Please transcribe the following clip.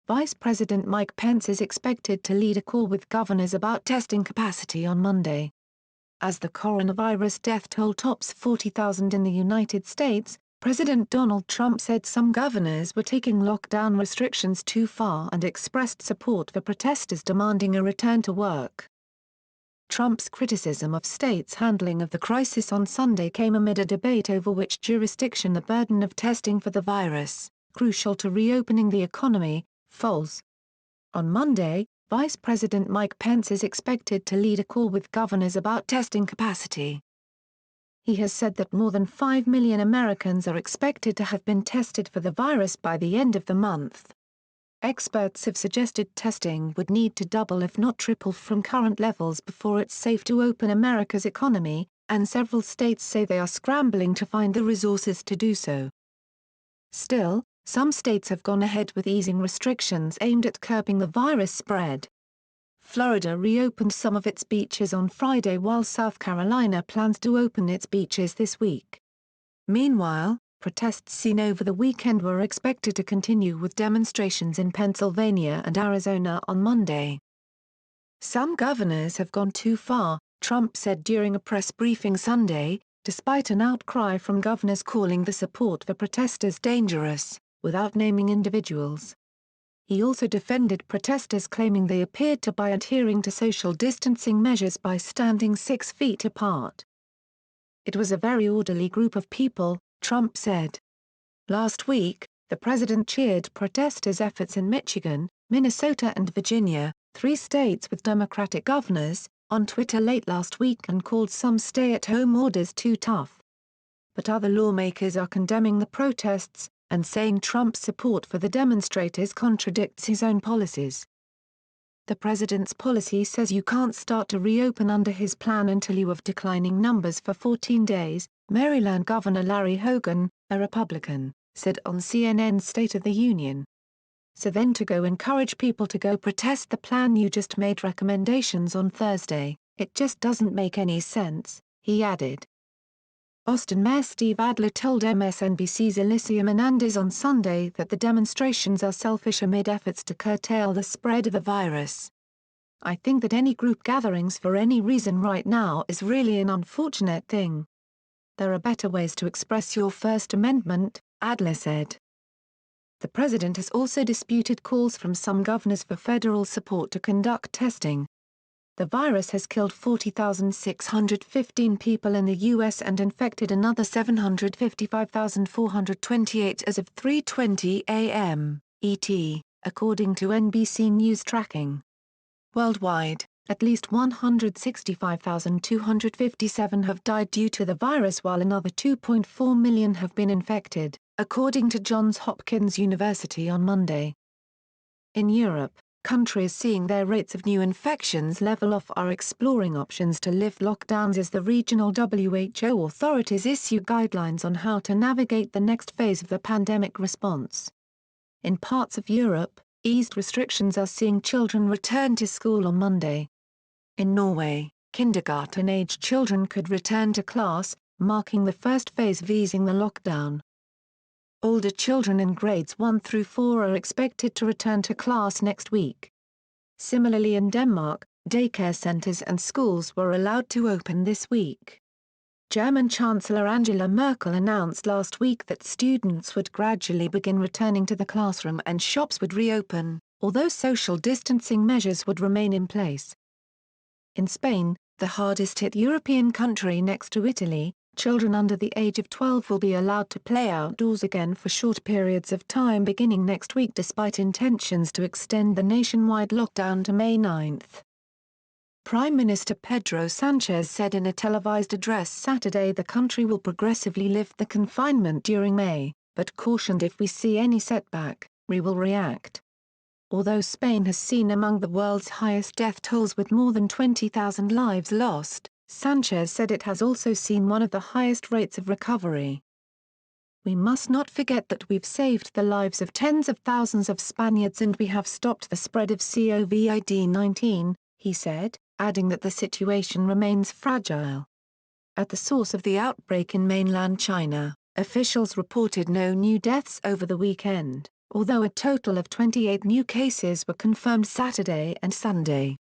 Vice President Mike Pence is expected to lead a call with governors about testing capacity on Monday. As the coronavirus death toll tops 40,000 in the United States, President Donald Trump said some governors were taking lockdown restrictions too far and expressed support for protesters demanding a return to work. Trump's criticism of states' handling of the crisis on Sunday came amid a debate over which jurisdiction the burden of testing for the virus, crucial to reopening the economy, falls. On Monday, Vice President Mike Pence is expected to lead a call with governors about testing capacity. He has said that more than 5 million Americans are expected to have been tested for the virus by the end of the month. Experts have suggested testing would need to double if not triple from current levels before it's safe to open America's economy, and several states say they are scrambling to find the resources to do so. Still, some states have gone ahead with easing restrictions aimed at curbing the virus spread. Florida reopened some of its beaches on Friday while South Carolina plans to open its beaches this week. Meanwhile, protests seen over the weekend were expected to continue with demonstrations in Pennsylvania and Arizona on Monday. Some governors have gone too far, Trump said during a press briefing Sunday, despite an outcry from governors calling the support for protesters dangerous, without naming individuals. He also defended protesters claiming they appeared to be adhering to social distancing measures by standing 6 feet apart. "It was a very orderly group of people," Trump said. Last week, the president cheered protesters' efforts in Michigan, Minnesota and Virginia, 3 states with Democratic governors, on Twitter late last week and called some stay-at-home orders too tough. But other lawmakers are condemning the protests, and saying Trump's support for the demonstrators contradicts his own policies. The president's policy says you can't start to reopen under his plan until you have declining numbers for 14 days, Maryland Governor Larry Hogan, a Republican, said on CNN's State of the Union. "So then to go encourage people to go protest the plan you just made recommendations on Thursday, it just doesn't make any sense," he added. Austin Mayor Steve Adler told MSNBC's Alicia Menendez on Sunday that the demonstrations are selfish amid efforts to curtail the spread of the virus. "I think that any group gatherings for any reason right now is really an unfortunate thing. There are better ways to express your First Amendment," Adler said. The president has also disputed calls from some governors for federal support to conduct testing. The virus has killed 40,615 people in the U.S. and infected another 755,428 as of 3:20 a.m. ET, according to NBC News tracking. Worldwide, at least 165,257 have died due to the virus while another 2.4 million have been infected, according to Johns Hopkins University on Monday. In Europe, countries seeing their rates of new infections level off are exploring options to lift lockdowns as the regional WHO authorities issue guidelines on how to navigate the next phase of the pandemic response. In parts of Europe, eased restrictions are seeing children return to school on Monday. In Norway, kindergarten-aged children could return to class, marking the first phase of easing the lockdown. Older children in grades 1 through 4 are expected to return to class next week. Similarly in Denmark, daycare centers and schools were allowed to open this week. German Chancellor Angela Merkel announced last week that students would gradually begin returning to the classroom and shops would reopen, although social distancing measures would remain in place. In Spain, the hardest-hit European country next to Italy, children under the age of 12 will be allowed to play outdoors again for short periods of time beginning next week despite intentions to extend the nationwide lockdown to May 9. Prime Minister Pedro Sanchez said in a televised address Saturday the country will progressively lift the confinement during May, but cautioned if we see any setback, we will react. Although Spain has seen among the world's highest death tolls with more than 20,000 lives lost, Sanchez said it has also seen one of the highest rates of recovery. "We must not forget that we've saved the lives of tens of thousands of Spaniards and we have stopped the spread of COVID-19, he said, adding that the situation remains fragile. At the source of the outbreak in mainland China, officials reported no new deaths over the weekend. although a total of 28 new cases were confirmed Saturday and Sunday.